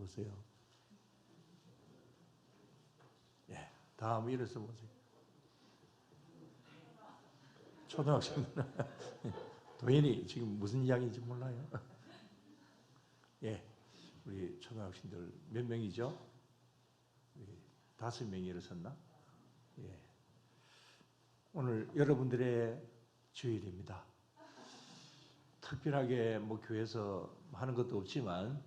보세요. 예, 다 한번 일어서 보세요. 초등학생들 도인이 지금 무슨 이야기인지 몰라요. 예, 우리 초등학생들 몇 명이죠? 5명이 일어섰나? 예. 오늘 여러분들의 주일입니다. 특별하게 뭐 교회에서 하는 것도 없지만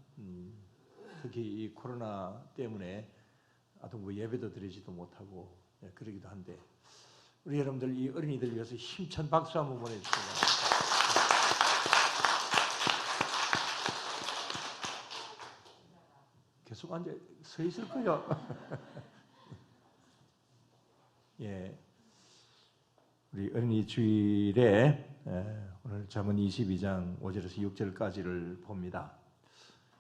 특히 이 코로나 때문에 아동 뭐 예배도 드리지도 못하고 그러기도 한데 우리 여러분들 이 어린이들 위해서 힘찬 박수 한번 보내주세요. 계속 앉아 서 있을 거요. 예, 우리 어린이 주일에 오늘 잠언 22장 5절에서 6절까지를 봅니다.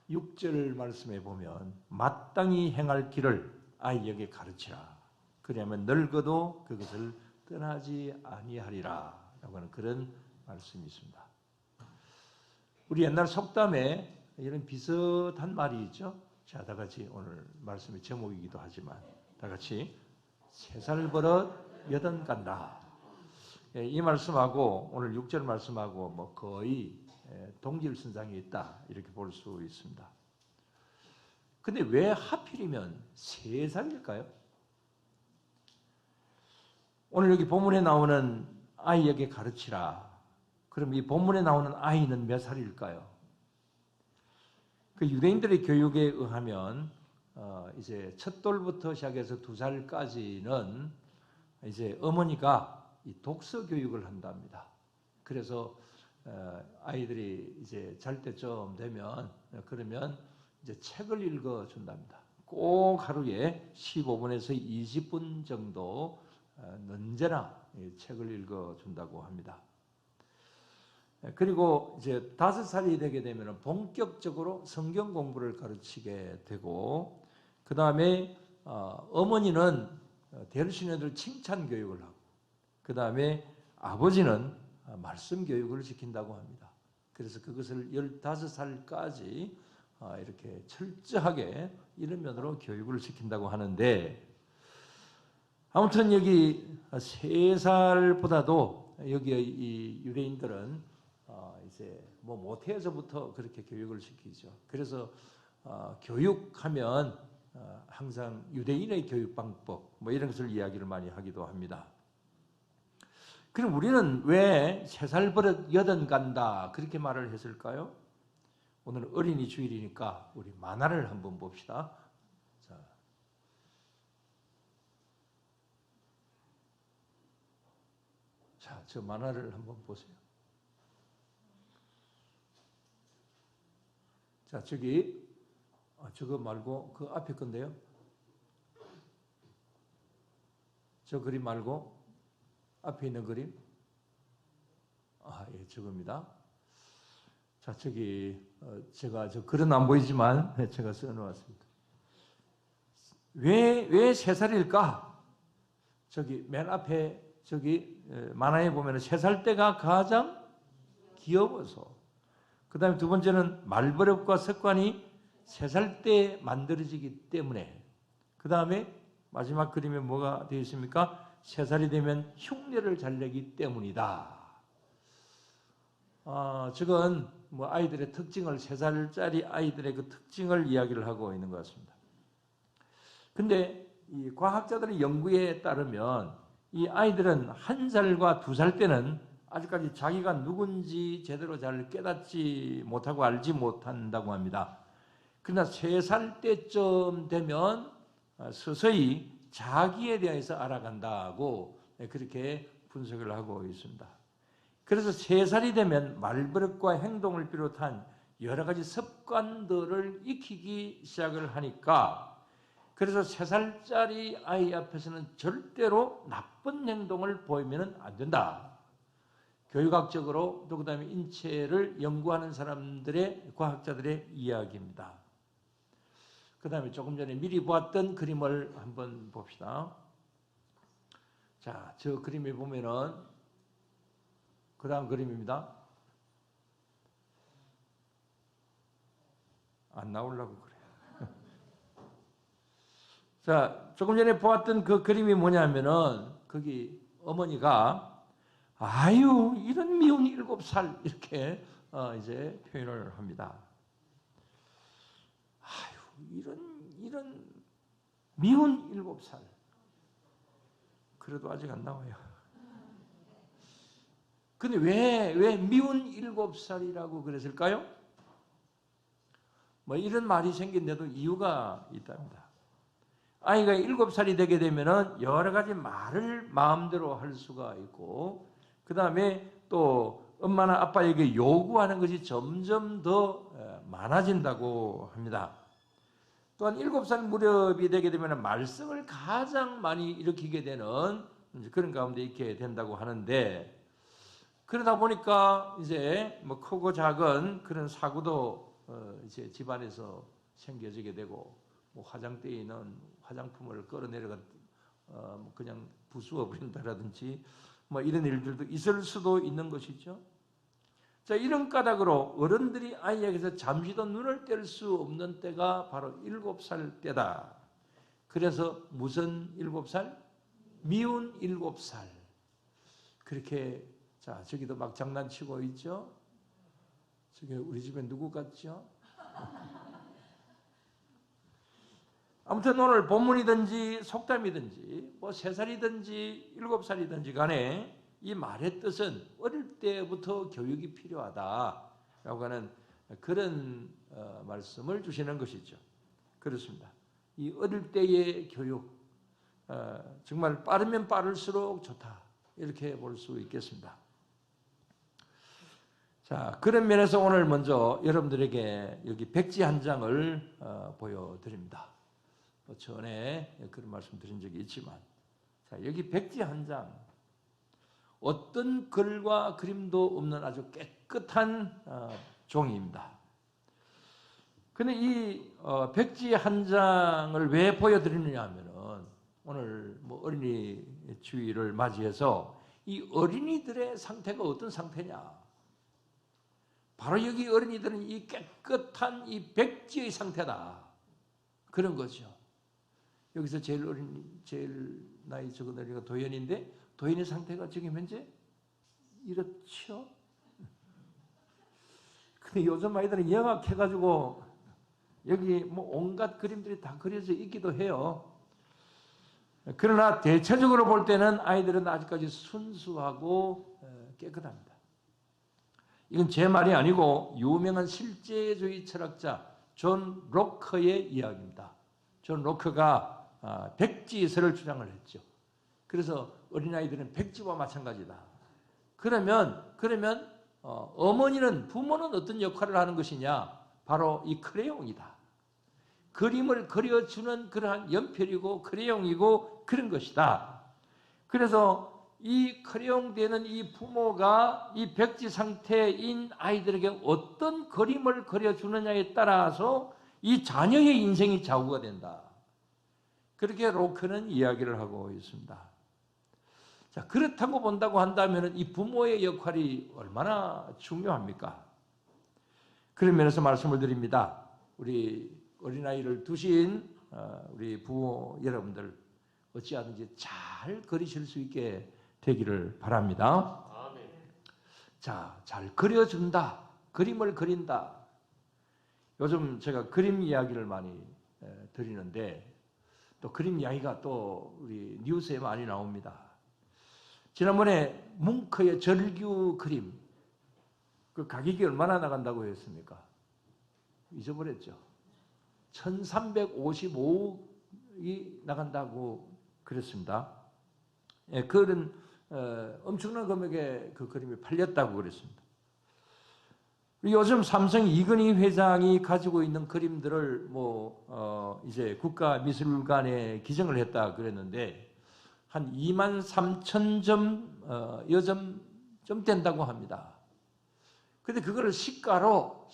6절 말씀에 보면 마땅히 행할 길을 아이에게 가르치라. 그리하면 늙어도 그것을 떠나지 아니하리라 라고 하는 그런 말씀이 있습니다. 우리 옛날 속담에 이런 비슷한 말이 있죠. 자, 다 같이 오늘 말씀의 제목이기도 하지만 다 같이 3살 버릇 8 간다. 이 말씀하고 오늘 6절 말씀하고 뭐 거의 동질선상에 있다 이렇게 볼 수 있습니다. 근데 왜 하필이면 3살일까요? 오늘 여기 본문에 나오는 아이에게 가르치라. 그럼 이 본문에 나오는 아이는 몇 살일까요? 그 유대인들의 교육에 의하면 이제 첫 돌부터 시작해서 2살까지는 이제 어머니가 이 독서 교육을 한답니다. 그래서 아이들이 이제 잘 때쯤 되면 그러면 이제 책을 읽어 준답니다. 꼭 하루에 15분에서 20분 정도 언제나 책을 읽어 준다고 합니다. 그리고 이제 5살이 되게 되면 본격적으로 성경 공부를 가르치게 되고 그 다음에 어머니는 대르시네들 칭찬 교육을 하고 그 다음에 아버지는 말씀 교육을 시킨다고 합니다. 그래서 그것을 15살까지 이렇게 철저하게 이런 면으로 교육을 시킨다고 하는데 아무튼 여기 3살보다도 여기 이 유대인들은 이제 뭐 모태에서부터 그렇게 교육을 시키죠. 그래서 교육하면 항상 유대인의 교육 방법 뭐 이런 것을 이야기를 많이 하기도 합니다. 그럼 우리는 왜 3살 버릇 8 간다 그렇게 말을 했을까요? 오늘 어린이 주일이니까 우리 만화를 한번 봅시다. 자, 저 만화를 한번 보세요. 자, 저기 저거 말고 그 앞에 건데요. 저 그림 말고 앞에 있는 그림. 예, 저겁니다. 자, 저기 제가 저 글은 안 보이지만 제가 써놓았습니다. 왜 3살일까? 저기 맨 앞에 저기 만화에 보면 3살 때가 가장 귀여워서 그 다음에 두 번째는 말버릇과 습관이 3살 때 만들어지기 때문에 그 다음에 마지막 그림에 뭐가 되어 있습니까? 3살이 되면 흉내를 잘 내기 때문이다. 저건 뭐 아이들의 특징을 3살짜리 아이들의 그 특징을 이야기를 하고 있는 것 같습니다. 근데 이 과학자들의 연구에 따르면 이 아이들은 1살과 2살 때는 아직까지 자기가 누군지 제대로 잘 깨닫지 못하고 알지 못한다고 합니다. 그러나 3살 때쯤 되면 서서히 자기에 대해서 알아간다고 그렇게 분석을 하고 있습니다. 그래서 3살이 되면 말버릇과 행동을 비롯한 여러 가지 습관들을 익히기 시작을 하니까 그래서 3살짜리 아이 앞에서는 절대로 나쁜 행동을 보이면 안 된다. 교육학적으로 또 그다음에 인체를 연구하는 사람들의 과학자들의 이야기입니다. 그 다음에 조금 전에 미리 보았던 그림을 한번 봅시다. 자, 저 그림에 보면은 그 다음 그림입니다. 안 나오려고 그래요. 자, 조금 전에 보았던 그 그림이 뭐냐면은 거기 어머니가 아유 이런 미운 7살 이렇게 이제 표현을 합니다. 아유 이런 미운 7살. 그래도 아직 안 나와요. 근데 왜 미운 7살이라고 그랬을까요? 뭐 이런 말이 생긴데도 이유가 있답니다. 아이가 7살이 되게 되면은 여러 가지 말을 마음대로 할 수가 있고, 그 다음에 또 엄마나 아빠에게 요구하는 것이 점점 더 많아진다고 합니다. 또한 7살 무렵이 되게 되면 말썽을 가장 많이 일으키게 되는 그런 가운데 있게 된다고 하는데, 그러다 보니까 이제 뭐 크고 작은 그런 사고도 이제 집안에서 생겨지게 되고, 뭐 화장대에 있는 화장품을 끌어내려가 그냥 부수어 버린다라든지 뭐 이런 일들도 있을 수도 있는 것이죠. 자, 이런 까닭으로 어른들이 아이에게서 잠시도 눈을 뗄 수 없는 때가 바로 7살 때다. 그래서 무슨 7살? 미운 7살. 그렇게, 자, 저기도 막 장난치고 있죠? 저기 우리 집에 누구 같죠? 아무튼 오늘 본문이든지 속담이든지 뭐 3살이든지 7살이든지 간에 이 말의 뜻은 어릴 때부터 교육이 필요하다라고 하는 그런 말씀을 주시는 것이죠. 그렇습니다. 이 어릴 때의 교육 정말 빠르면 빠를수록 좋다 이렇게 볼 수 있겠습니다. 자, 그런 면에서 오늘 먼저 여러분들에게 여기 백지 한 장을 보여드립니다. 전에 그런 말씀 드린 적이 있지만, 자, 여기 백지 한 장, 어떤 글과 그림도 없는 아주 깨끗한 종이입니다. 근데 이 백지 한 장을 왜 보여드리느냐 하면은 오늘 뭐 어린이 주일을 맞이해서 이 어린이들의 상태가 어떤 상태냐, 바로 여기 어린이들은 이 깨끗한 이 백지의 상태다, 그런 거죠. 여기서 제일 나이 적은 어린이가 도현인데, 도현의 상태가 지금 현재 이렇죠. 근데 요즘 아이들은 영악해가지고 여기 뭐 온갖 그림들이 다 그려져 있기도 해요. 그러나 대체적으로 볼 때는 아이들은 아직까지 순수하고 깨끗합니다. 이건 제 말이 아니고 유명한 실제주의 철학자 존 로커의 이야기입니다. 존 로커가 백지설을 주장을 했죠. 그래서 어린아이들은 백지와 마찬가지다. 그러면 부모는 어떤 역할을 하는 것이냐? 바로 이 크레용이다. 그림을 그려주는 그러한 연필이고 크레용이고 그런 것이다. 그래서 이 크레용되는 이 부모가 이 백지 상태인 아이들에게 어떤 그림을 그려주느냐에 따라서 이 자녀의 인생이 좌우가 된다. 그렇게 로크는 이야기를 하고 있습니다. 자, 그렇다고 본다고 한다면 이 부모의 역할이 얼마나 중요합니까? 그런 면에서 말씀을 드립니다. 우리 어린아이를 두신 우리 부모 여러분들 어찌하든지 잘 그리실 수 있게 되기를 바랍니다. 아멘. 자, 잘 그려준다. 그림을 그린다. 요즘 제가 그림 이야기를 많이 드리는데 또 그림 이야기가 또 우리 뉴스에 많이 나옵니다. 지난번에 뭉크의 절규 그림, 그 가격이 얼마나 나간다고 했습니까? 잊어버렸죠. 1355억이 나간다고 그랬습니다. 예, 그런 엄청난 금액의 그 그림이 팔렸다고 그랬습니다. 요즘 삼성 이건희 회장이 가지고 있는 그림들을 이제 국가미술관에 기증을 했다 그랬는데 한 23,000점 여점 된다고 합니다. 근데 그거를 시가로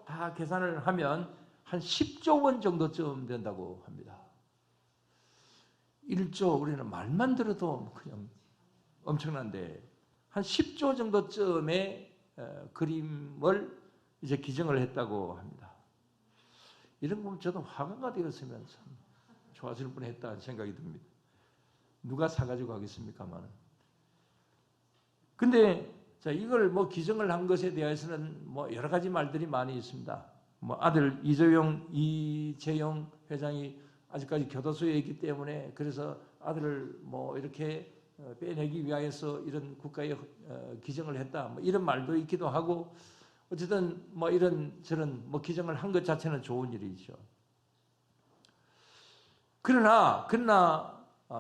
다 계산을 하면 한 10조 원 정도쯤 된다고 합니다. 1조 우리는 말만 들어도 그냥 엄청난데 한 10조 정도쯤의 그림을 이제 기증을 했다고 합니다. 이런 거 보면 저도 화가가 되었으면 참 좋아질 뻔했다는 생각이 듭니다. 누가 사가지고 가겠습니까만은. 근데 자, 이걸 뭐 기증을 한 것에 대해서는 뭐 여러 가지 말들이 많이 있습니다. 뭐 아들 이재용 회장이 아직까지 교도소에 있기 때문에 그래서 아들을 뭐 이렇게 빼내기 위하여서 이런 국가에 기증을 했다. 뭐 이런 말도 있기도 하고 어쨌든 뭐 이런 저런 뭐 기증을 한 것 자체는 좋은 일이죠. 그러나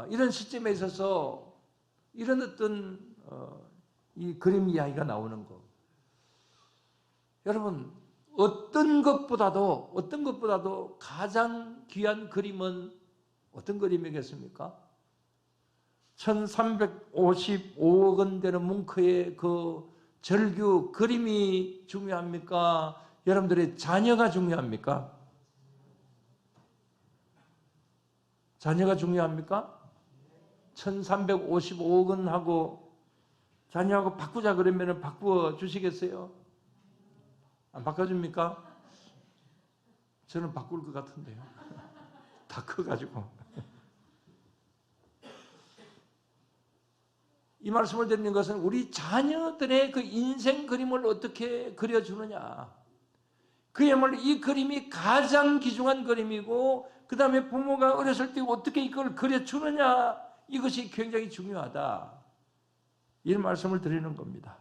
이런 시점에 있어서 이런 어떤 이 그림 이야기가 나오는 거. 여러분 어떤 것보다도 가장 귀한 그림은 어떤 그림이겠습니까? 1355억 원 되는 뭉크의 그 절규 그림이 중요합니까? 여러분들의 자녀가 중요합니까? 자녀가 중요합니까? 1355억 원하고 자녀하고 바꾸자 그러면 바꾸어 주시겠어요? 안 바꿔줍니까? 저는 바꿀 것 같은데요. 다 커가지고. 이 말씀을 드리는 것은 우리 자녀들의 그 인생 그림을 어떻게 그려주느냐. 그야말로 이 그림이 가장 귀중한 그림이고 그 다음에 부모가 어렸을 때 어떻게 이걸 그려주느냐 이것이 굉장히 중요하다. 이런 말씀을 드리는 겁니다.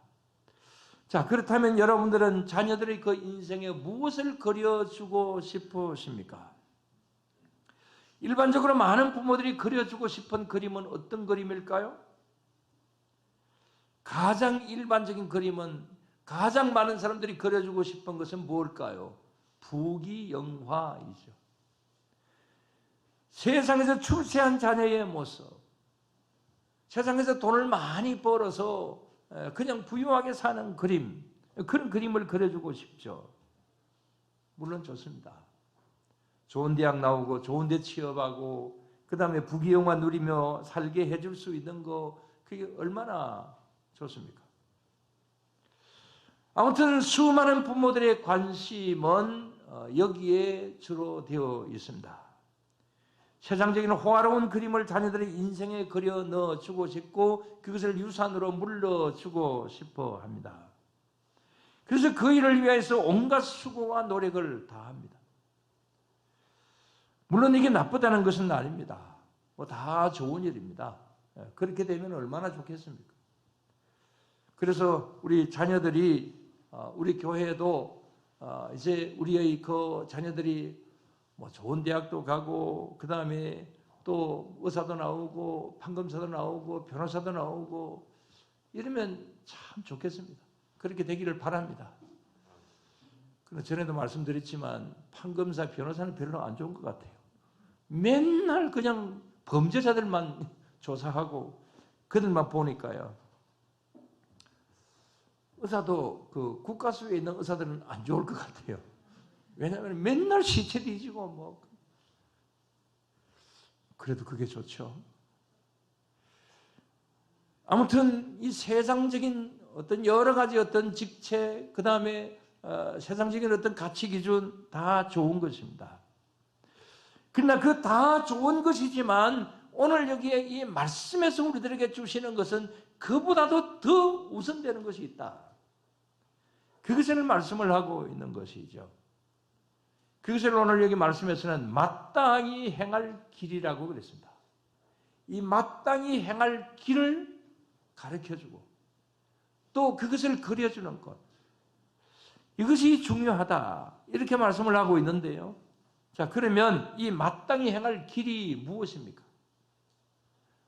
자, 그렇다면 여러분들은 자녀들의 그 인생에 무엇을 그려주고 싶으십니까? 일반적으로 많은 부모들이 그려주고 싶은 그림은 어떤 그림일까요? 가장 일반적인 그림은 가장 많은 사람들이 그려주고 싶은 것은 무엇일까요? 부귀영화이죠. 세상에서 출세한 자녀의 모습, 세상에서 돈을 많이 벌어서 그냥 부유하게 사는 그림, 그런 그림을 그려주고 싶죠. 물론 좋습니다. 좋은 대학 나오고 좋은 데 취업하고 그 다음에 부귀영화 누리며 살게 해줄 수 있는 거 그게 얼마나 좋습니까? 아무튼 수많은 부모들의 관심은 여기에 주로 되어 있습니다. 세상적인 호화로운 그림을 자녀들의 인생에 그려 넣어주고 싶고 그것을 유산으로 물려주고 싶어 합니다. 그래서 그 일을 위해서 온갖 수고와 노력을 다합니다. 물론 이게 나쁘다는 것은 아닙니다. 뭐 다 좋은 일입니다. 그렇게 되면 얼마나 좋겠습니까? 그래서 우리 자녀들이 우리 교회에도 이제 우리의 그 자녀들이 뭐 좋은 대학도 가고 그 다음에 또 의사도 나오고 판검사도 나오고 변호사도 나오고 이러면 참 좋겠습니다. 그렇게 되기를 바랍니다. 그런데 전에도 말씀드렸지만 판검사 변호사는 별로 안 좋은 것 같아요. 맨날 그냥 범죄자들만 조사하고 그들만 보니까요. 의사도 그 국가수에 있는 의사들은 안 좋을 것 같아요. 왜냐하면 맨날 시체 뒤지고 뭐 그래도 그게 좋죠. 아무튼 이 세상적인 어떤 여러 가지 어떤 직책 그 다음에 세상적인 어떤 가치 기준 다 좋은 것입니다. 그러나 그 다 좋은 것이지만 오늘 여기에 이 말씀에서 우리들에게 주시는 것은 그보다도 더 우선되는 것이 있다. 그것을 말씀을 하고 있는 것이죠. 그것을 오늘 여기 말씀에서는 마땅히 행할 길이라고 그랬습니다. 이 마땅히 행할 길을 가르쳐주고 또 그것을 그려주는 것. 이것이 중요하다. 이렇게 말씀을 하고 있는데요. 자, 그러면 이 마땅히 행할 길이 무엇입니까?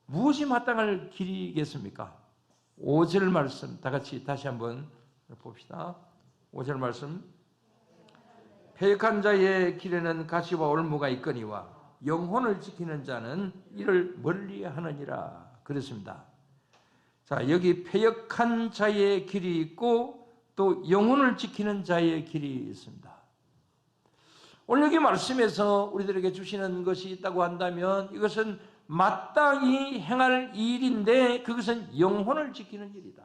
무엇이 마땅할 길이겠습니까? 5절 말씀 다 같이 다시 한번 봅시다. 5절 말씀. 패역한 자의 길에는 가시와 올무가 있거니와 영혼을 지키는 자는 이를 멀리하느니라. 그렇습니다. 자, 여기 패역한 자의 길이 있고 또 영혼을 지키는 자의 길이 있습니다. 오늘 여기 말씀에서 우리들에게 주시는 것이 있다고 한다면 이것은 마땅히 행할 일인데 그것은 영혼을 지키는 일이다.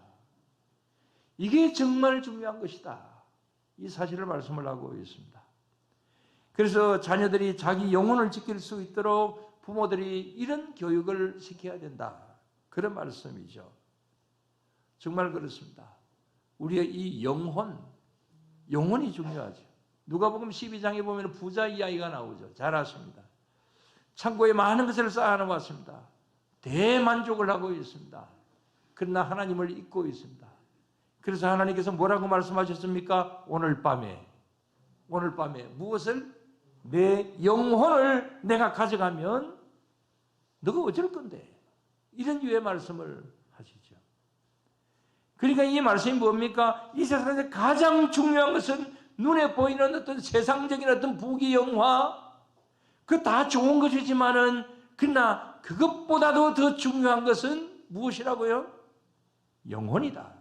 이게 정말 중요한 것이다. 이 사실을 말씀을 하고 있습니다. 그래서 자녀들이 자기 영혼을 지킬 수 있도록 부모들이 이런 교육을 시켜야 된다. 그런 말씀이죠. 정말 그렇습니다. 우리의 이 영혼이 중요하죠. 누가복음 12장에 보면 부자 이야기가 나오죠. 잘 아십니다. 창고에 많은 것을 쌓아놓았습니다. 대만족을 하고 있습니다. 그러나 하나님을 잊고 있습니다. 그래서 하나님께서 뭐라고 말씀하셨습니까? 오늘 밤에 무엇을? 내 영혼을 내가 가져가면 너가 어쩔 건데? 이런 유의 말씀을 하시죠. 그러니까 이 말씀이 뭡니까? 이 세상에서 가장 중요한 것은 눈에 보이는 어떤 세상적인 어떤 부귀영화, 그 다 좋은 것이지만은 그러나 그것보다도 더 중요한 것은 무엇이라고요? 영혼이다.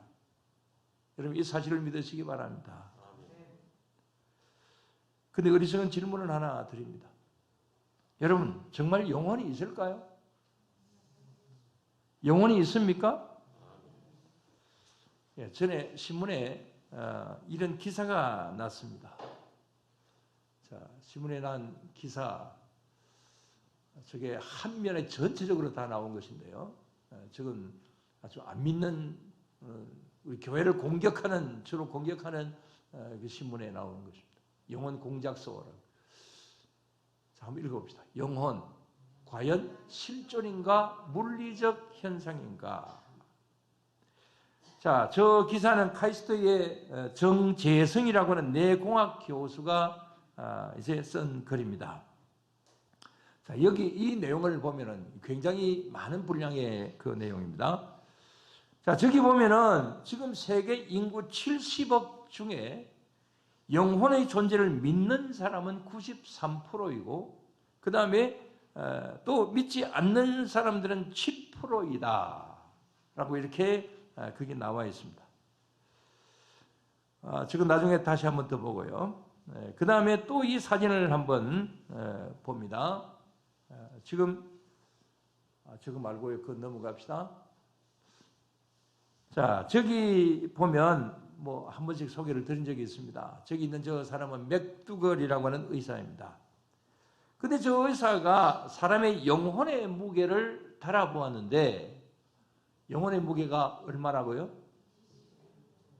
여러분 이 사실을 믿으시기 바랍니다. 근데 어리석은 질문을 하나 드립니다. 여러분 정말 영혼이 있을까요? 영혼이 있습니까? 예, 전에 신문에 이런 기사가 났습니다. 자, 신문에 난 기사, 저게 한 면에 전체적으로 다 나온 것인데요. 저건 아주 안 믿는 우리 교회를 주로 공격하는 그 신문에 나오는 것입니다. 영혼 공작소라고. 자, 한번 읽어봅시다. 영혼, 과연 실존인가 물리적 현상인가? 자, 저 기사는 카이스트의 정재성이라고 하는 뇌공학 교수가 이제 쓴 글입니다. 자, 여기 이 내용을 보면은 굉장히 많은 분량의 그 내용입니다. 자, 저기 보면은 지금 세계 인구 70억 중에 영혼의 존재를 믿는 사람은 93%이고, 그 다음에 또 믿지 않는 사람들은 7%이다. 라고 이렇게 그게 나와 있습니다. 지금 나중에 다시 한번 더 보고요. 그 다음에 또 이 사진을 한번 봅니다. 지금 저거 말고요. 그거 넘어갑시다. 자, 저기 보면 뭐 한 번씩 소개를 드린 적이 있습니다. 저기 있는 저 사람은 맥두걸이라고 하는 의사입니다. 근데 저 의사가 사람의 영혼의 무게를 달아보았는데 영혼의 무게가 얼마라고요?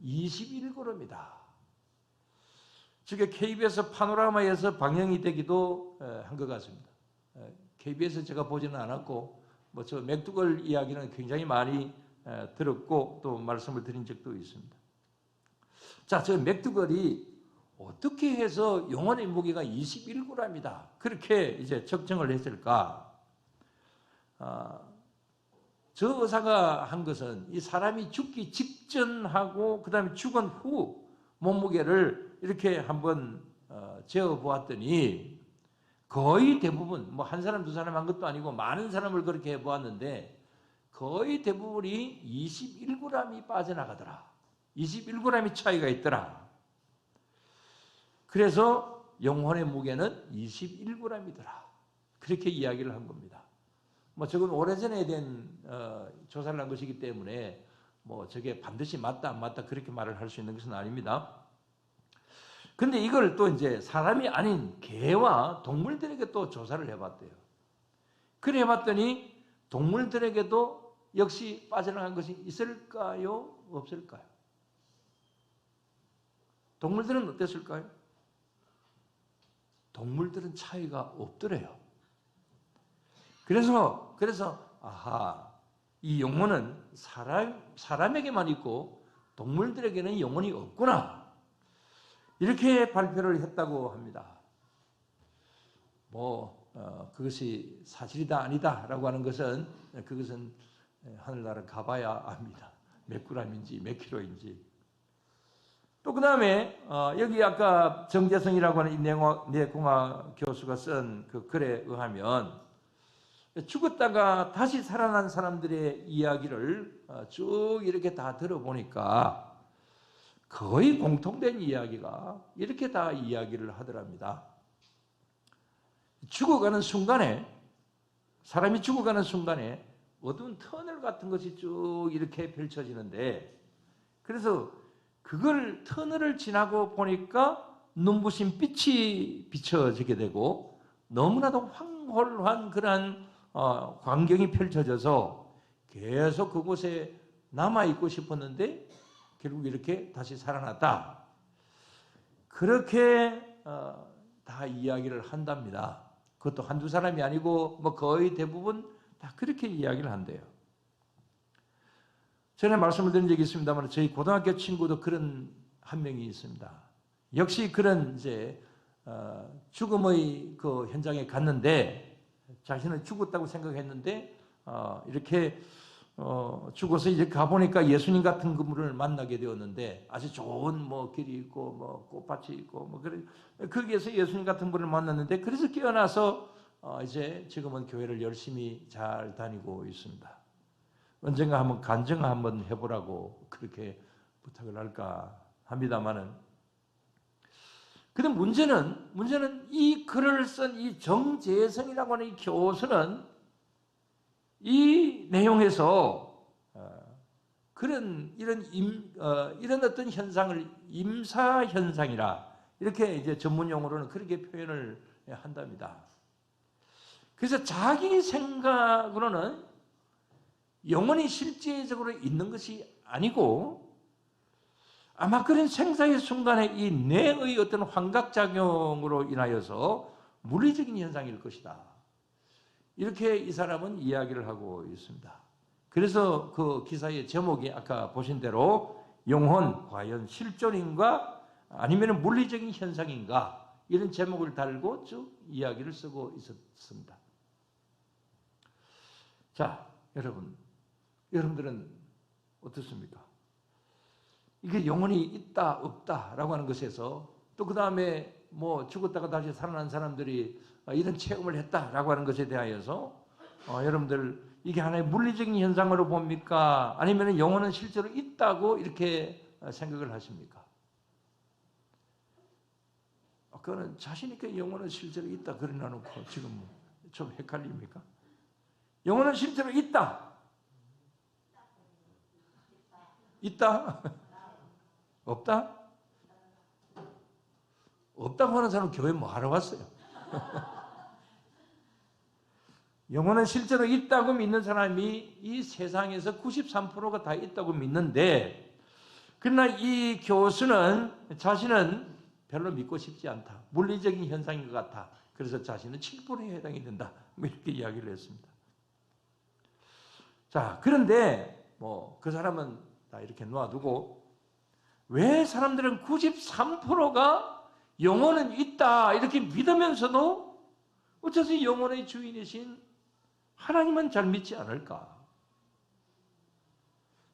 21g이다. 저게 KBS 파노라마에서 방영이 되기도 한 것 같습니다. KBS 제가 보지는 않았고 뭐 저 맥두걸 이야기는 굉장히 많이 들었고 또 말씀을 드린 적도 있습니다. 자, 저 맥두걸이 어떻게 해서 영혼의 무게가 21g이다. 그렇게 이제 측정을 했을까? 저 의사가 한 것은 이 사람이 죽기 직전하고 그 다음에 죽은 후 몸무게를 이렇게 한번 재어보았더니 거의 대부분, 뭐 한 사람 두 사람 한 것도 아니고 많은 사람을 그렇게 해보았는데 거의 대부분이 21g이 빠져나가더라. 21g이 차이가 있더라. 그래서 영혼의 무게는 21g이더라. 그렇게 이야기를 한 겁니다. 뭐 저건 오래전에 된 조사를 한 것이기 때문에 뭐 저게 반드시 맞다 안 맞다 그렇게 말을 할 수 있는 것은 아닙니다. 근데 이걸 또 이제 사람이 아닌 개와 동물들에게 또 조사를 해봤대요. 그래 해봤더니 동물들에게도 역시 빠져나간 것이 있을까요? 없을까요? 동물들은 어땠을까요? 동물들은 차이가 없더래요. 그래서 아하, 이 영혼은 사람에게만 있고 동물들에게는 영혼이 없구나. 이렇게 발표를 했다고 합니다. 그것이 사실이다 아니다라고 하는 것은 그것은 하늘나라 가봐야 압니다. 몇 g인지 몇 킬로인지. 또 그 다음에 여기 아까 정재성이라고 하는 이 뇌공학 교수가 쓴 그 글에 의하면 죽었다가 다시 살아난 사람들의 이야기를 쭉 이렇게 다 들어보니까 거의 공통된 이야기가 이렇게 다 이야기를 하더랍니다. 사람이 죽어가는 순간에 어두운 터널 같은 것이 쭉 이렇게 펼쳐지는데 그래서 터널을 지나고 보니까 눈부신 빛이 비춰지게 되고 너무나도 황홀한 그러한 광경이 펼쳐져서 계속 그곳에 남아있고 싶었는데 결국 이렇게 다시 살아났다. 그렇게 다 이야기를 한답니다. 그것도 한두 사람이 아니고 뭐 거의 대부분 다 그렇게 이야기를 한대요. 전에 말씀을 드린 적이 있습니다만 저희 고등학교 친구도 그런 한 명이 있습니다. 역시 그런 이제 죽음의 그 현장에 갔는데 자신은 죽었다고 생각했는데 이렇게 죽어서 이제 가보니까 예수님 같은 그분을 만나게 되었는데 아주 좋은 뭐 길이 있고 뭐 꽃밭이 있고 뭐 그래 거기에서 예수님 같은 분을 만났는데 그래서 깨어나서 이제 지금은 교회를 열심히 잘 다니고 있습니다. 언젠가 한번 간증 한번 해보라고 그렇게 부탁을 할까 합니다만은 근데 문제는 이 글을 쓴 이 정재성이라고 하는 이 교수는 이 내용에서 이런 어떤 현상을 임사 현상이라 이렇게 이제 전문 용어로는 그렇게 표현을 한답니다. 그래서 자기 생각으로는 영혼이 실제적으로 있는 것이 아니고 아마 그런 생사의 순간에 이 뇌의 어떤 환각작용으로 인하여서 물리적인 현상일 것이다. 이렇게 이 사람은 이야기를 하고 있습니다. 그래서 그 기사의 제목이 아까 보신 대로 영혼 과연 실존인가 아니면 물리적인 현상인가 이런 제목을 달고 쭉 이야기를 쓰고 있었습니다. 자, 여러분들은 어떻습니까? 이게 영혼이 있다 없다라고 하는 것에서 또 그 다음에 뭐 죽었다가 다시 살아난 사람들이 이런 체험을 했다라고 하는 것에 대하여서 여러분들 이게 하나의 물리적인 현상으로 봅니까? 아니면 영혼은 실제로 있다고 이렇게 생각을 하십니까? 그거는 자신 있게 영혼은 실제로 있다 그래 놔놓고 지금 좀 헷갈립니까? 영혼은 실제로 있다. 있다? 없다? 없다고 하는 사람은 교회 뭐 하러 왔어요? 영혼은 실제로 있다고 믿는 사람이 이 세상에서 93%가 다 있다고 믿는데 그러나 이 교수는 자신은 별로 믿고 싶지 않다. 물리적인 현상인 것 같아. 그래서 자신은 7%에 해당이 된다. 뭐 이렇게 이야기를 했습니다. 자, 그런데 뭐 그 사람은 다 이렇게 놓아두고 왜 사람들은 93%가 영혼은 있다 이렇게 믿으면서도 어째서 영혼의 주인이신 하나님은 잘 믿지 않을까?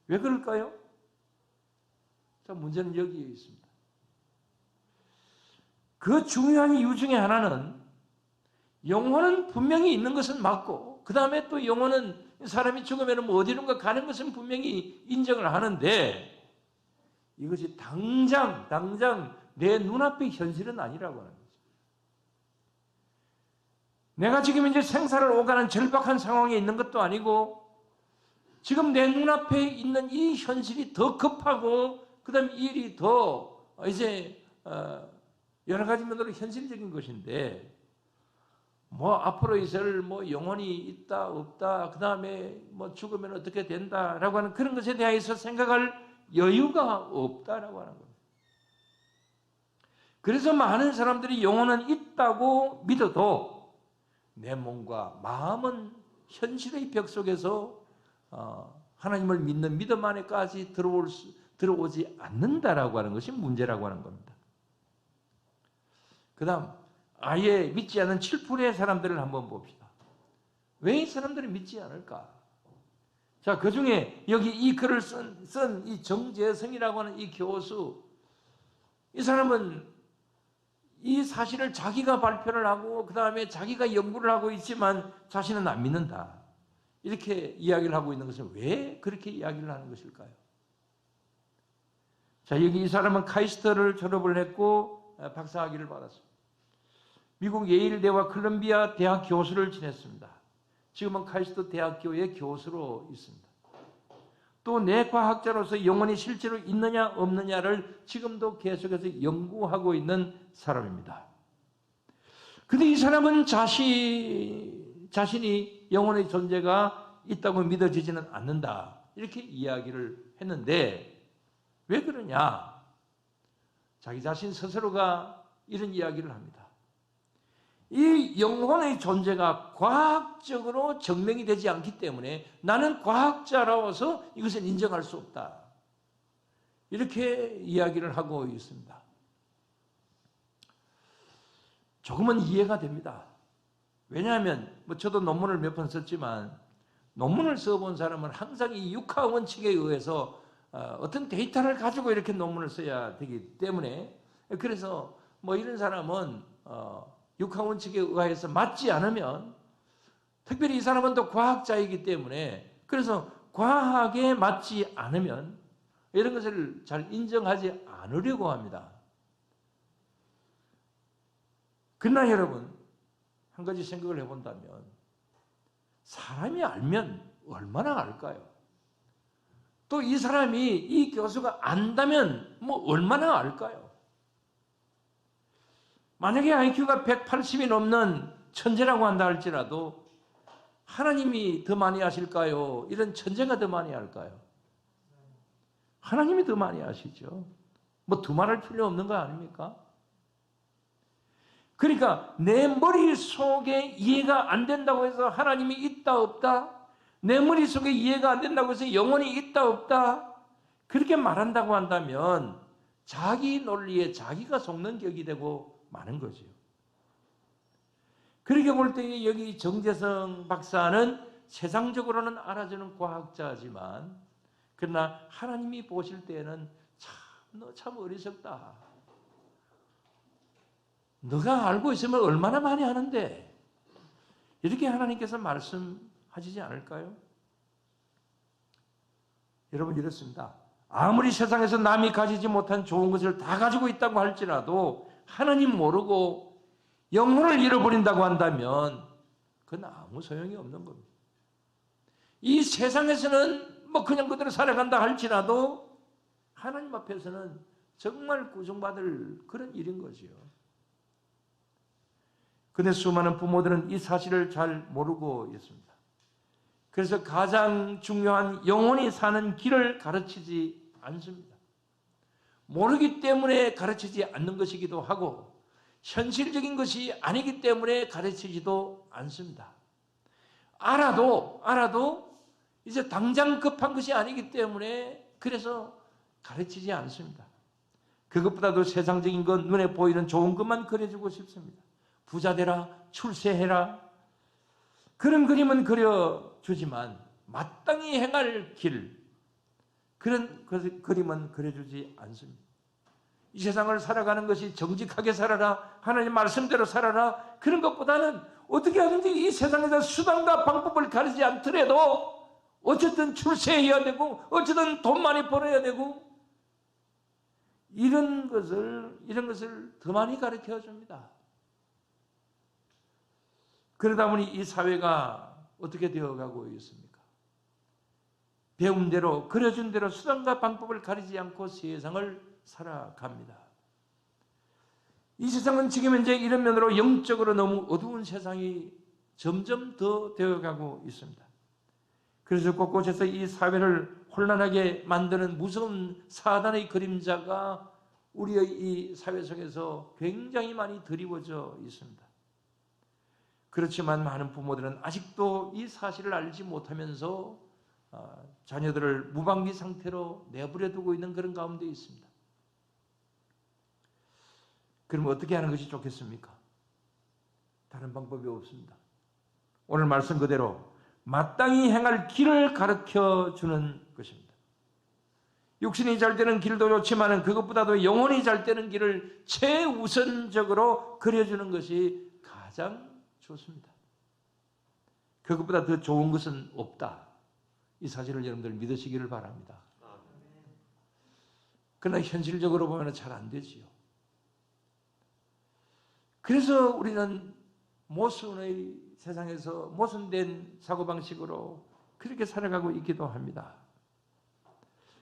왜 그럴까요? 자, 문제는 여기에 있습니다. 그 중요한 이유 중에 하나는 영혼은 분명히 있는 것은 맞고 그 다음에 또 영혼은 사람이 죽으면 뭐 어디론가 가는 것은 분명히 인정을 하는데 이것이 당장 내 눈앞의 현실은 아니라고 하는 거죠. 내가 지금 이제 생사를 오가는 절박한 상황에 있는 것도 아니고 지금 내 눈앞에 있는 이 현실이 더 급하고 그 다음에 이 일이 더 이제 여러 가지 면으로 현실적인 것인데 뭐 앞으로 있을 뭐 영혼이 있다 없다 그 다음에 뭐 죽으면 어떻게 된다라고 하는 그런 것에 대해서 생각할 여유가 없다라고 하는 겁니다. 그래서 많은 사람들이 영혼은 있다고 믿어도 내 몸과 마음은 현실의 벽 속에서 하나님을 믿는 믿음 안에까지 들어오지 않는다라고 하는 것이 문제라고 하는 겁니다. 그 다음 아예 믿지 않는 7%의 사람들을 한번 봅시다. 왜 이 사람들이 믿지 않을까? 자, 그 중에 여기 이 글을 쓴 이 정재성이라고 하는 이 교수, 이 사람은 이 사실을 자기가 발표를 하고 그 다음에 자기가 연구를 하고 있지만 자신은 안 믿는다. 이렇게 이야기를 하고 있는 것은 왜 그렇게 이야기를 하는 것일까요? 자, 여기 이 사람은 카이스트를 졸업을 했고 박사학위를 받았습니다. 미국 예일대와 콜롬비아 대학 교수를 지냈습니다. 지금은 카이스트 대학교의 교수로 있습니다. 또 뇌과학자로서 영혼이 실제로 있느냐 없느냐를 지금도 계속해서 연구하고 있는 사람입니다. 근데 이 사람은 자신이 영혼의 존재가 있다고 믿어지지는 않는다. 이렇게 이야기를 했는데 왜 그러냐? 자기 자신 스스로가 이런 이야기를 합니다. 이 영혼의 존재가 과학적으로 증명이 되지 않기 때문에 나는 과학자라서 이것을 인정할 수 없다. 이렇게 이야기를 하고 있습니다. 조금은 이해가 됩니다. 왜냐하면 저도 논문을 몇 번 썼지만 논문을 써본 사람은 항상 이 육하 원칙에 의해서 어떤 데이터를 가지고 이렇게 논문을 써야 되기 때문에 그래서 이런 사람은 육하 원칙에 의해서 맞지 않으면 특별히 이 사람은 또 과학자이기 때문에 그래서 과학에 맞지 않으면 이런 것을 잘 인정하지 않으려고 합니다. 그러나 여러분 한 가지 생각을 해본다면 사람이 알면 얼마나 알까요? 또 이 사람이 이 교수가 안다면 얼마나 알까요? 만약에 IQ가 180이 넘는 천재라고 한다 할지라도 하나님이 더 많이 아실까요? 이런 천재가 더 많이 알까요? 하나님이 더 많이 아시죠. 두말할 필요 없는 거 아닙니까? 그러니까 내 머릿속에 이해가 안 된다고 해서 하나님이 있다 없다? 내 머릿속에 이해가 안 된다고 해서 영혼이 있다 없다? 그렇게 말한다고 한다면 자기 논리에 자기가 속는 격이 되고 마는 거죠. 그렇게 볼 때 여기 정재성 박사는 세상적으로는 알아주는 과학자지만 그러나 하나님이 보실 때에는 너 참 어리석다. 너가 알고 있으면 얼마나 많이 하는데 이렇게 하나님께서 말씀하시지 않을까요? 여러분 이렇습니다. 아무리 세상에서 남이 가지지 못한 좋은 것을 다 가지고 있다고 할지라도 하나님 모르고 영혼을 잃어버린다고 한다면 그건 아무 소용이 없는 겁니다. 이 세상에서는 그냥 그대로 살아간다 할지라도 하나님 앞에서는 정말 구속받을 그런 일인 거지요. 근데 수많은 부모들은 이 사실을 잘 모르고 있습니다. 그래서 가장 중요한 영혼이 사는 길을 가르치지 않습니다. 모르기 때문에 가르치지 않는 것이기도 하고 현실적인 것이 아니기 때문에 가르치지도 않습니다. 알아도 이제 당장 급한 것이 아니기 때문에 그래서 가르치지 않습니다. 그것보다도 세상적인 것, 눈에 보이는 좋은 것만 그려주고 싶습니다. 부자 되라, 출세해라. 그런 그림은 그려주지만 마땅히 행할 길, 그런 그림은 그려주지 않습니다. 이 세상을 살아가는 것이 정직하게 살아라, 하나님 말씀대로 살아라, 그런 것보다는 어떻게 하든지 이 세상에서 수단과 방법을 가리지 않더라도 어쨌든 출세해야 되고 어쨌든 돈 많이 벌어야 되고 이런 것을 더 많이 가르쳐 줍니다. 그러다 보니 이 사회가 어떻게 되어가고 있습니까? 배운 대로, 그려준 대로 수단과 방법을 가리지 않고 세상을 살아갑니다. 이 세상은 지금 현재 이런 면으로 영적으로 너무 어두운 세상이 점점 더 되어가고 있습니다. 그래서 곳곳에서 이 사회를 혼란하게 만드는 무서운 사단의 그림자가 우리의 이 사회 속에서 굉장히 많이 드리워져 있습니다. 그렇지만 많은 부모들은 아직도 이 사실을 알지 못하면서 자녀들을 무방비 상태로 내버려 두고 있는 그런 가운데 있습니다. 그럼 어떻게 하는 것이 좋겠습니까? 다른 방법이 없습니다. 오늘 말씀 그대로 마땅히 행할 길을 가르쳐 주는 것입니다. 육신이 잘 되는 길도 좋지만 그것보다도 영혼이 잘 되는 길을 최우선적으로 그려주는 것이 가장 좋습니다. 그것보다 더 좋은 것은 없다. 이 사실을 여러분들 믿으시기를 바랍니다. 그러나 현실적으로 보면 잘 안 되지요. 그래서 우리는 모순의 세상에서 모순된 사고방식으로 그렇게 살아가고 있기도 합니다.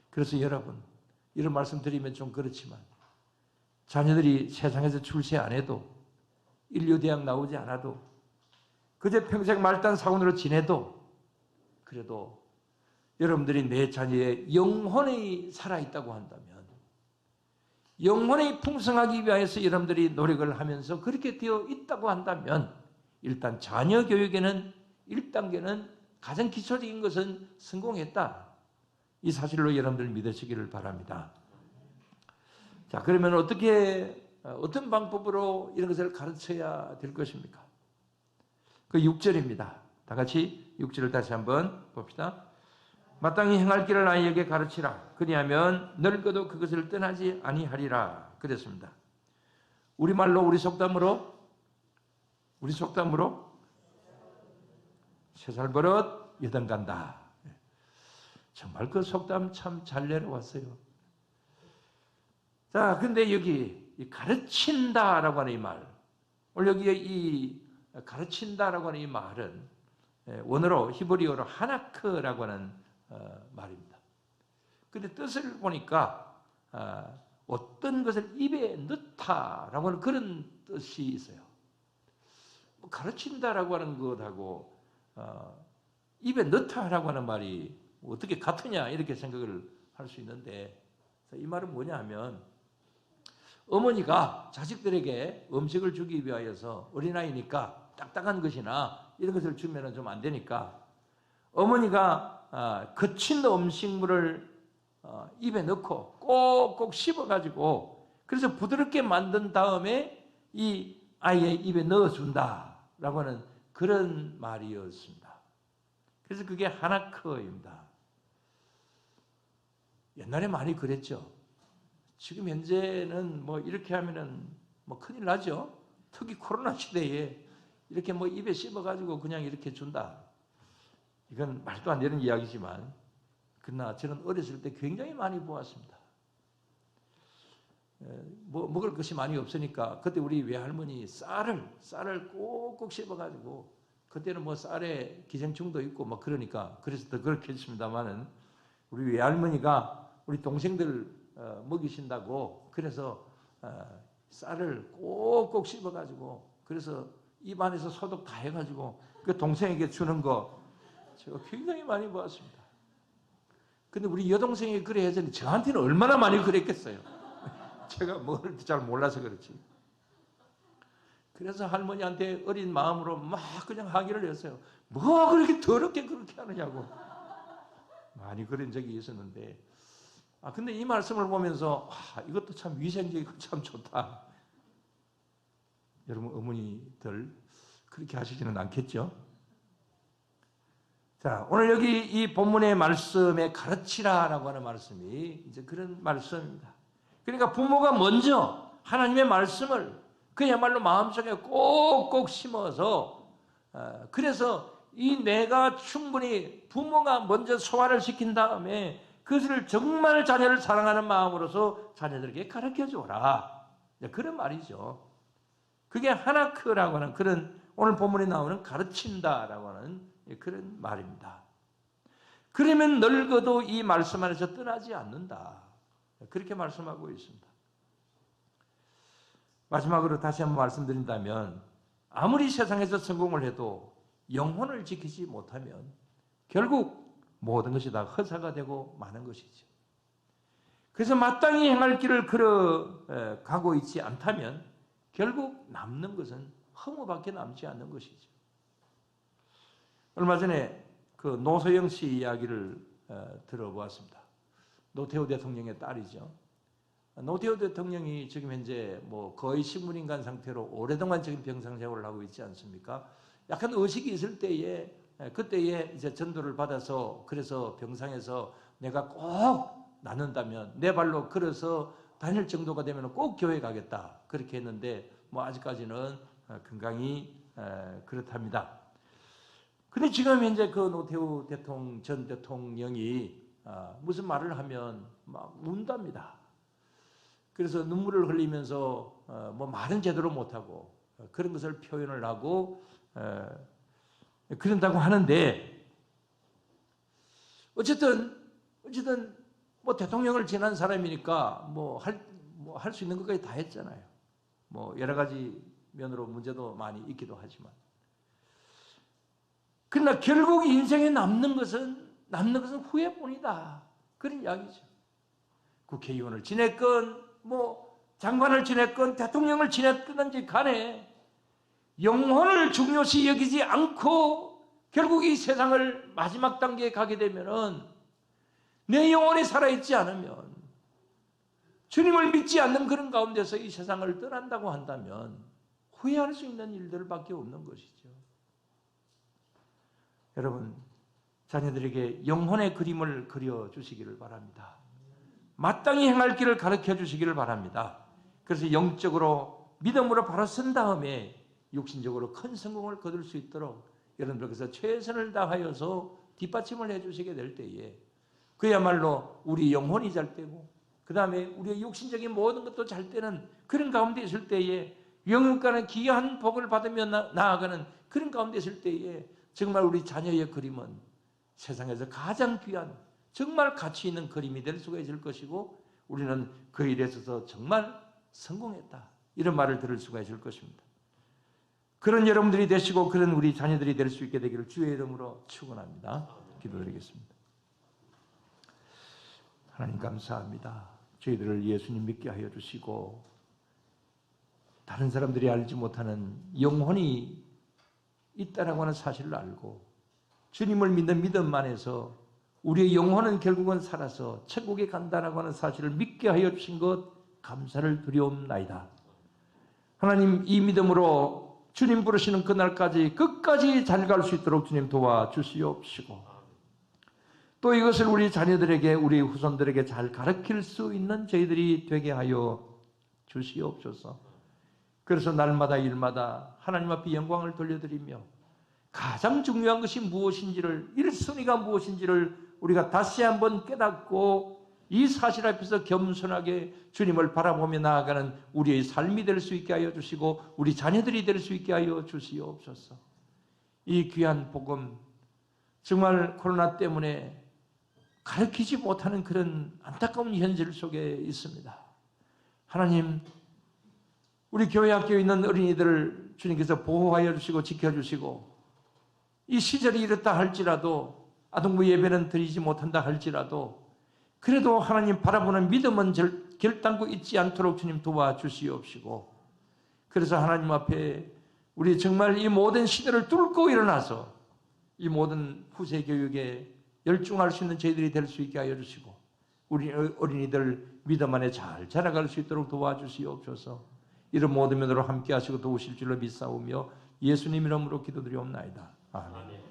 그래서 여러분, 이런 말씀 드리면 좀 그렇지만 자녀들이 세상에서 출세 안 해도 인류대학 나오지 않아도 그저 평생 말단 사원으로 지내도 그래도 여러분들이 내 자녀의 영혼이 살아있다고 한다면 영혼이 풍성하기 위해서 여러분들이 노력을 하면서 그렇게 되어 있다고 한다면 일단 자녀 교육에는 1단계는 가장 기초적인 것은 성공했다. 이 사실로 여러분들 믿으시기를 바랍니다. 자, 그러면 어떤 방법으로 이런 것을 가르쳐야 될 것입니까? 그 6절입니다. 다 같이 6절을 다시 한번 봅시다. 마땅히 행할 길을 아이에게 가르치라. 그리하면 늙어도 그것을 떠나지 아니하리라. 그랬습니다. 우리말로 우리 속담으로 3살 버릇 8 간다. 정말 그 속담 참 잘 내려왔어요. 자, 근데 여기 가르친다라고 하는 이 말, 오늘 여기에 이 가르친다라고 하는 이 말은 원어로 히브리어로 하나크라고 하는 말입니다. 근데 뜻을 보니까 어떤 것을 입에 넣다라고 하는 그런 뜻이 있어요. 가르친다라고 하는 것하고 입에 넣다라고 하는 말이 어떻게 같으냐 이렇게 생각을 할 수 있는데 이 말은 뭐냐 하면 어머니가 자식들에게 음식을 주기 위하여서 어린아이니까 딱딱한 것이나 이런 것을 주면 좀 안 되니까 어머니가 거친 음식물을 입에 넣고 꼭꼭 씹어가지고 그래서 부드럽게 만든 다음에 이 아이의 입에 넣어준다라고 하는 그런 말이었습니다. 그래서 그게 하나크입니다. 옛날에 많이 그랬죠. 지금 현재는 뭐 이렇게 하면은 뭐 큰일 나죠. 특히 코로나 시대에 이렇게 뭐 입에 씹어가지고 그냥 이렇게 준다. 이건 말도 안 되는 이야기지만 그러나 저는 어렸을 때 굉장히 많이 보았습니다. 뭐 먹을 것이 많이 없으니까 그때 우리 외할머니 쌀을 꼭꼭 씹어가지고 그때는 뭐 쌀에 기생충도 있고 뭐 그러니까 그래서 더 그렇겠습니다만은 우리 외할머니가 우리 동생들 먹이신다고 그래서 쌀을 꼭꼭 씹어가지고 그래서 입안에서 소독 다 해가지고 그 동생에게 주는 거 제가 굉장히 많이 보았습니다. 근데 우리 여동생이 그래 해서는 저한테는 얼마나 많이 그랬겠어요. 제가 뭘 잘 몰라서 그렇지. 그래서 할머니한테 어린 마음으로 막 그냥 항의를 했어요. 뭐 그렇게 더럽게 그렇게 하느냐고. 많이 그런 적이 있었는데 근데 이 말씀을 보면서 이것도 참 위생적이고 참 좋다. 여러분 어머니들 그렇게 하시지는 않겠죠? 자, 오늘 여기 이 본문의 말씀에 가르치라라고 하는 말씀이 이제 그런 말씀입니다. 그러니까 부모가 먼저 하나님의 말씀을 그야말로 마음속에 꼭꼭 심어서 그래서 이 내가 충분히 부모가 먼저 소화를 시킨 다음에 그것을 정말 자녀를 사랑하는 마음으로서 자녀들에게 가르쳐줘라. 그런 말이죠. 그게 하나크라고 하는 그런 오늘 본문에 나오는 가르친다라고 하는 그런 말입니다. 그러면 늙어도 이 말씀 안에서 떠나지 않는다. 그렇게 말씀하고 있습니다. 마지막으로 다시 한번 말씀드린다면 아무리 세상에서 성공을 해도 영혼을 지키지 못하면 결국 모든 것이 다 허사가 되고 마는 것이죠. 그래서 마땅히 행할 길을 걸어가고 있지 않다면 결국 남는 것은 허무밖에 남지 않는 것이죠. 얼마 전에 그 노소영 씨 이야기를 들어보았습니다. 노태우 대통령의 딸이죠. 노태우 대통령이 지금 현재 뭐 거의 식물인간 상태로 오랫동안 지금 병상 생활을 하고 있지 않습니까? 약간 의식이 있을 때에 그때에 이제 전도를 받아서 그래서 병상에서 내가 꼭 낫는다면 내 발로 걸어서 다닐 정도가 되면 꼭 교회 가겠다 그렇게 했는데 뭐 아직까지는 건강히 그렇답니다. 근데 지금 현재 그 노태우 전 대통령이 무슨 말을 하면 막 운답니다. 그래서 눈물을 흘리면서 뭐 말은 제대로 못하고 그런 것을 표현을 하고 그런다고 하는데 어쨌든 뭐 대통령을 지난 사람이니까 뭐 할 수 있는 것까지 다 했잖아요. 뭐 여러 가지 면으로 문제도 많이 있기도 하지만, 그러나 결국 인생에 남는 것은 후회뿐이다. 그런 이야기죠. 국회의원을 지냈건 장관을 지냈건 대통령을 지냈든지 간에 영혼을 중요시 여기지 않고 결국 이 세상을 마지막 단계에 가게 되면은 내 영혼이 살아있지 않으면, 주님을 믿지 않는 그런 가운데서 이 세상을 떠난다고 한다면 후회할 수 있는 일들밖에 없는 것이죠. 여러분, 자녀들에게 영혼의 그림을 그려주시기를 바랍니다. 마땅히 행할 길을 가르쳐 주시기를 바랍니다. 그래서 영적으로 믿음으로 바로 선 다음에 육신적으로 큰 성공을 거둘 수 있도록 여러분들께서 최선을 다하여서 뒷받침을 해주시게 될 때에 그야말로 우리 영혼이 잘 되고 그 다음에 우리의 육신적인 모든 것도 잘 되는 그런 가운데 있을 때에 영혼과는 귀한 복을 받으며 나아가는 그런 가운데 있을 때에 정말 우리 자녀의 그림은 세상에서 가장 귀한 정말 가치 있는 그림이 될 수가 있을 것이고 우리는 그 일에 있어서 정말 성공했다, 이런 말을 들을 수가 있을 것입니다. 그런 여러분들이 되시고 그런 우리 자녀들이 될 수 있게 되기를 주의 이름으로 축원합니다. 기도드리겠습니다. 하나님 감사합니다. 저희들을 예수님 믿게 하여 주시고 다른 사람들이 알지 못하는 영혼이 있다라고 하는 사실을 알고 주님을 믿는 믿음 안에서 우리의 영혼은 결국은 살아서 천국에 간다라고 하는 사실을 믿게 하여 주신 것 감사를 드리옵나이다. 하나님, 이 믿음으로 주님 부르시는 그날까지 끝까지 잘 갈 수 있도록 주님 도와주시옵시고 또 이것을 우리 자녀들에게 우리 후손들에게 잘 가르칠 수 있는 저희들이 되게 하여 주시옵소서. 그래서 날마다 일마다 하나님 앞에 영광을 돌려드리며 가장 중요한 것이 무엇인지를, 1순위가 무엇인지를 우리가 다시 한번 깨닫고 이 사실 앞에서 겸손하게 주님을 바라보며 나아가는 우리의 삶이 될 수 있게 하여 주시고 우리 자녀들이 될 수 있게 하여 주시옵소서. 이 귀한 복음, 정말 코로나 때문에 가르치지 못하는 그런 안타까운 현실 속에 있습니다. 하나님, 우리 교회 학교에 있는 어린이들을 주님께서 보호하여 주시고 지켜주시고 이 시절이 이렇다 할지라도 아동부 예배는 드리지 못한다 할지라도 그래도 하나님 바라보는 믿음은 결단코 잊지 않도록 주님 도와주시옵시고 그래서 하나님 앞에 우리 정말 이 모든 시대를 뚫고 일어나서 이 모든 후세 교육에 열중할 수 있는 저희들이 될 수 있게 하여 주시고 우리 어린이들 믿음 안에 잘 자라갈 수 있도록 도와주시옵소서. 이런 모든 면으로 함께 하시고 도우실 줄로 믿사오며 예수님 이름으로 기도드리옵나이다. 아멘.